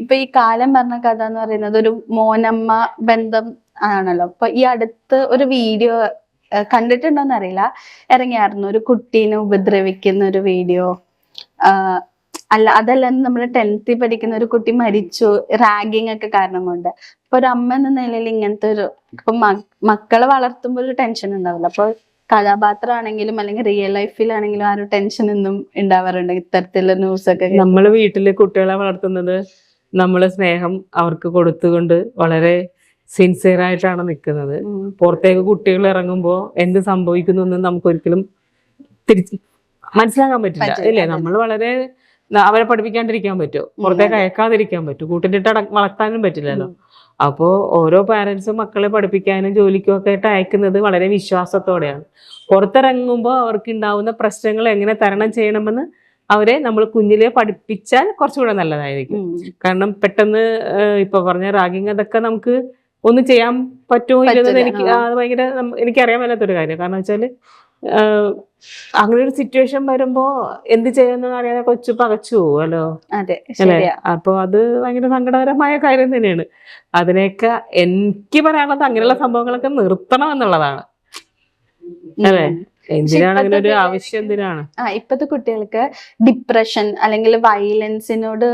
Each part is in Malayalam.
ഇപ്പൊ ഈ കാലം പറഞ്ഞ കഥ എന്ന് പറയുന്നത് ഒരു മോനമ്മ ബന്ധം ആണല്ലോ. അപ്പൊ ഈ അടുത്ത് ഒരു വീഡിയോ കണ്ടിട്ടുണ്ടോന്ന് അറിയില്ല, ഇറങ്ങിയായിരുന്നു ഒരു കുട്ടീനെ ഉപദ്രവിക്കുന്ന ഒരു വീഡിയോ. അല്ല, അതല്ല, നമ്മുടെ 10th പഠിക്കുന്ന ഒരു കുട്ടി മരിച്ചു റാഗിങ് ഒക്കെ കാരണം കൊണ്ട്. അപ്പൊ ഒരു അമ്മ എന്ന നിലയിൽ ഇങ്ങനത്തെ ഒരു, ഇപ്പൊ മക്കളെ വളർത്തുമ്പോൾ ഒരു ടെൻഷൻ ഉണ്ടാവില്ല. അപ്പൊ കഥാപാത്രമാണെങ്കിലും അല്ലെങ്കിൽ റിയൽ ലൈഫിലാണെങ്കിലും ആ ഒരു ടെൻഷൻ ഒന്നും ഉണ്ടാവാറുണ്ട് ഇത്തരത്തിലുള്ള ന്യൂസ് ഒക്കെ. നമ്മള് വീട്ടില് കുട്ടികളെ വളർത്തുന്നത് നമ്മള് സ്നേഹം അവർക്ക് കൊടുത്തുകൊണ്ട് വളരെ സിൻസിയർ ആയിട്ടാണ് നിൽക്കുന്നത്. പുറത്തേക്ക് കുട്ടികൾ ഇറങ്ങുമ്പോ എന്ത് സംഭവിക്കുന്നു എന്ന് നമുക്ക് ഒരിക്കലും മനസ്സിലാക്കാൻ പറ്റില്ല, ഇല്ലേ? നമ്മൾ വളരെ അവരെ പഠിപ്പിക്കാണ്ടിരിക്കാൻ പറ്റുമോ? പുറത്തേക്ക് അയക്കാതിരിക്കാൻ പറ്റും? കൂട്ടിലിട്ട് വളർത്താനും പറ്റില്ലല്ലോ. അപ്പോ ഓരോ പാരന്റ്സും മക്കളെ പഠിപ്പിക്കാനും ജോലിക്കും ഒക്കെ ആയിട്ട് അയക്കുന്നത് വളരെ വിശ്വാസത്തോടെയാണ്. പുറത്തിറങ്ങുമ്പോൾ അവർക്ക് ഉണ്ടാവുന്ന പ്രശ്നങ്ങൾ എങ്ങനെ തരണം ചെയ്യണമെന്ന് അവരെ നമ്മൾ കുഞ്ഞിലെ പഠിപ്പിച്ചാൽ കുറച്ചുകൂടെ നല്ലതായിരിക്കും. കാരണം പെട്ടെന്ന് ഇപ്പൊ പറഞ്ഞ റാഗിങ് അതൊക്കെ നമുക്ക് ഒന്നും ചെയ്യാൻ പറ്റുമോ ഇല്ലെന്ന് അത് ഭയങ്കര എനിക്കറിയാൻ മേലാത്തൊരു കാര്യം. കാരണം വെച്ചാല് അങ്ങനെ ഒരു സിറ്റുവേഷൻ വരുമ്പോ എന്ത് ചെയ്യുന്ന അറിയാതെ കൊച്ചു പകച്ചു പോവുമല്ലോ, അല്ലെ? അപ്പൊ അത് ഭയങ്കര സങ്കടകരമായ കാര്യം തന്നെയാണ്. അതിനെയൊക്കെ എനിക്ക് പറയാനുള്ളത് അങ്ങനെയുള്ള സംഭവങ്ങളൊക്കെ നിർത്തണം എന്നുള്ളതാണ്, അല്ലേ? എന്തിനാണ് അങ്ങനെ ഒരു ആവശ്യം? എന്തിനാണ് ഇപ്പത്തെ കുട്ടികൾക്ക് ഡിപ്രഷൻ അല്ലെങ്കിൽ വയലൻസിനോട്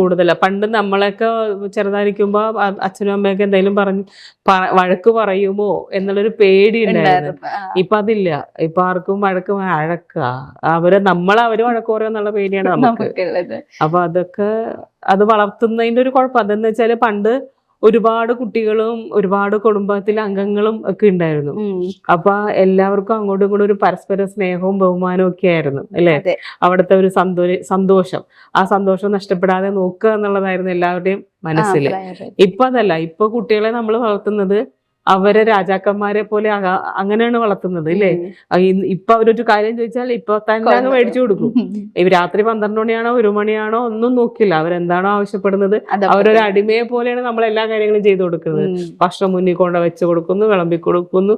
കൂടുതലാ. പണ്ട് നമ്മളൊക്കെ ചെറുതായിരിക്കുമ്പോ അച്ഛനും അമ്മയൊക്കെ എന്തെങ്കിലും വഴക്ക് പറയുമോ എന്നുള്ളൊരു പേടി ഉണ്ടായിരുന്നു. ഇപ്പൊ അതില്ല. ഇപ്പൊ ആർക്കും വഴക്ക് അവര് വഴക്ക് പറയുമോ എന്നുള്ള പേടിയാണ് നമുക്ക്. അപ്പൊ അതൊക്കെ അത് വളർത്തുന്നതിന്റെ ഒരു കുഴപ്പം അതെന്ന് വെച്ചാല് പണ്ട് ഒരുപാട് കുട്ടികളും ഒരുപാട് കുടുംബത്തിലെ അംഗങ്ങളും ഒക്കെ ഉണ്ടായിരുന്നു. അപ്പൊ എല്ലാവർക്കും അങ്ങോട്ടും ഇങ്ങോട്ടും ഒരു പരസ്പര സ്നേഹവും ബഹുമാനവും ഒക്കെ ആയിരുന്നു, അല്ലെ? അവിടുത്തെ ഒരു സന്തോഷം, ആ സന്തോഷം നഷ്ടപ്പെടാതെ നോക്കുക എന്നുള്ളതായിരുന്നു എല്ലാവരുടെയും മനസ്സിൽ. ഇപ്പൊ അതല്ല. ഇപ്പൊ കുട്ടികളെ നമ്മൾ വളർത്തുന്നത് അവരെ രാജാക്കന്മാരെ പോലെ അങ്ങനെയാണ് വളർത്തുന്നത്, ഇല്ലേ? ഇപ്പൊ അവരൊരു കാര്യം ചോദിച്ചാൽ ഇപ്പൊ തന്നെ അങ്ങ് മേടിച്ചു കൊടുക്കും. രാത്രി 12 മണിയാണോ 1 മണിയാണോ ഒന്നും നോക്കില്ല. അവരെന്താണോ ആവശ്യപ്പെടുന്നത് അവരൊരു അടിമയെ പോലെയാണ് നമ്മൾ എല്ലാ കാര്യങ്ങളും ചെയ്തു കൊടുക്കുന്നത്. ഭക്ഷണം മുന്നിൽ കൊണ്ട് വെച്ച് കൊടുക്കുന്നു, വിളമ്പി കൊടുക്കുന്നു,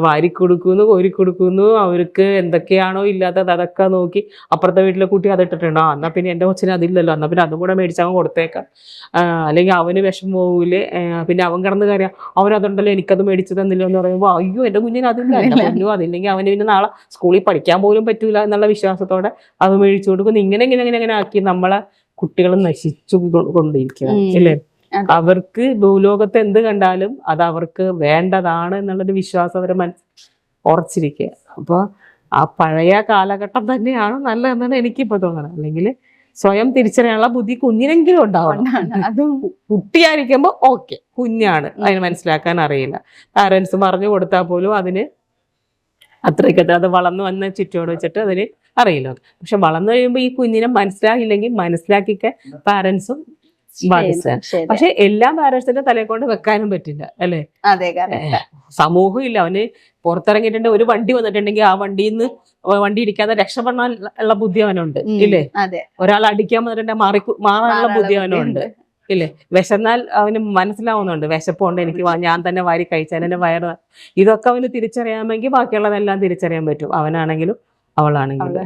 വാരി കൊടുക്കുന്നു, കോരി കൊടുക്കുന്നു. അവർക്ക് എന്തൊക്കെയാണോ ഇല്ലാത്തത് അതൊക്കെ നോക്കി അപ്പുറത്തെ വീട്ടിലെ കുട്ടി അതിട്ടിട്ടുണ്ടോ, എന്നാ പിന്നെ എന്റെ കൊച്ചിന് അതില്ലല്ലോ, എന്നാ പിന്നെ അതും കൂടെ മേടിച്ചവൻ കൊടുത്തേക്കാം. അല്ലെങ്കിൽ അവന് വിഷം പോകൂലേ, പിന്നെ അവൻ കിടന്ന് കാര്യം അവനതുണ്ടല്ലോ എനിക്കത് മേടിച്ചു തന്നില്ല എന്ന് പറയുമ്പോൾ അയ്യോ എന്റെ കുഞ്ഞിന് അതില്ല, എന്റെ കുഞ്ഞു അതില്ലെങ്കിൽ അവന് പിന്നെ നാളെ സ്കൂളിൽ പഠിക്കാൻ പോലും പറ്റൂല എന്നുള്ള വിശ്വാസത്തോടെ അത് മേടിച്ചു കൊടുക്കുന്നു. ഇങ്ങനെ ആക്കി നമ്മളെ കുട്ടികൾ നശിച്ചു കൊണ്ടിരിക്കുക, അല്ലേ? അവർക്ക് ഭൂലോകത്ത് എന്ത് കണ്ടാലും അത് അവർക്ക് വേണ്ടതാണ് എന്നുള്ളൊരു വിശ്വാസം അവരെ ഉറച്ചിരിക്കുക. അപ്പൊ ആ പഴയ കാലഘട്ടം തന്നെയാണ് നല്ലതെന്നാണ് എനിക്കിപ്പോ തോന്നണം. അല്ലെങ്കിൽ സ്വയം തിരിച്ചറിയാനുള്ള ബുദ്ധി കുഞ്ഞിനെങ്കിലും ഉണ്ടാവണം. അത് കുട്ടിയായിരിക്കുമ്പോ ഓക്കെ, കുഞ്ഞാണ്, അതിന് മനസ്സിലാക്കാൻ അറിയില്ല. പാരന്റ്സ് പറഞ്ഞു കൊടുത്താൽ പോലും അതിന് അത്രയ്ക്കത്ര അത് വളർന്നു വന്ന ചുറ്റോട് വെച്ചിട്ട് അതിന് അറിയില്ല. പക്ഷെ വളർന്നു കഴിയുമ്പോൾ ഈ കുഞ്ഞിനെ മനസ്സിലാക്കിയില്ലെങ്കിൽ മനസ്സിലാക്കിക്കാൻ പാരന്റ്സും ബാധിച്ചാണ്. പക്ഷെ എല്ലാ പാരന്റ്സിന്റെ തലയെ കൊണ്ട് വെക്കാനും പറ്റില്ല, അല്ലെ? സമൂഹം ഇല്ല. അവന് പുറത്തിറങ്ങിയിട്ടുണ്ട്, ഒരു വണ്ടി വന്നിട്ടുണ്ടെങ്കിൽ ആ വണ്ടി ഇടിക്കാതെ രക്ഷപ്പെടാൻ ഉള്ള ബുദ്ധി അവനുണ്ട്, ഇല്ലേ? ഒരാൾ അടിക്കാൻ വന്നിട്ടുണ്ടെങ്കിൽ മാറാനുള്ള ബുദ്ധി അവനുണ്ട്, ഇല്ലേ? വിശന്നാൽ അവന് മനസ്സിലാവുന്നുണ്ട്, വിശപ്പുണ്ട്, എനിക്ക് ഞാൻ തന്നെ വാരി കഴിച്ചാൽ എന്റെ വയറ്. ഇതൊക്കെ അവന് തിരിച്ചറിയാമെങ്കിൽ ബാക്കിയുള്ളതെല്ലാം തിരിച്ചറിയാൻ പറ്റും, അവനാണെങ്കിലും അവളാണെങ്കിലും.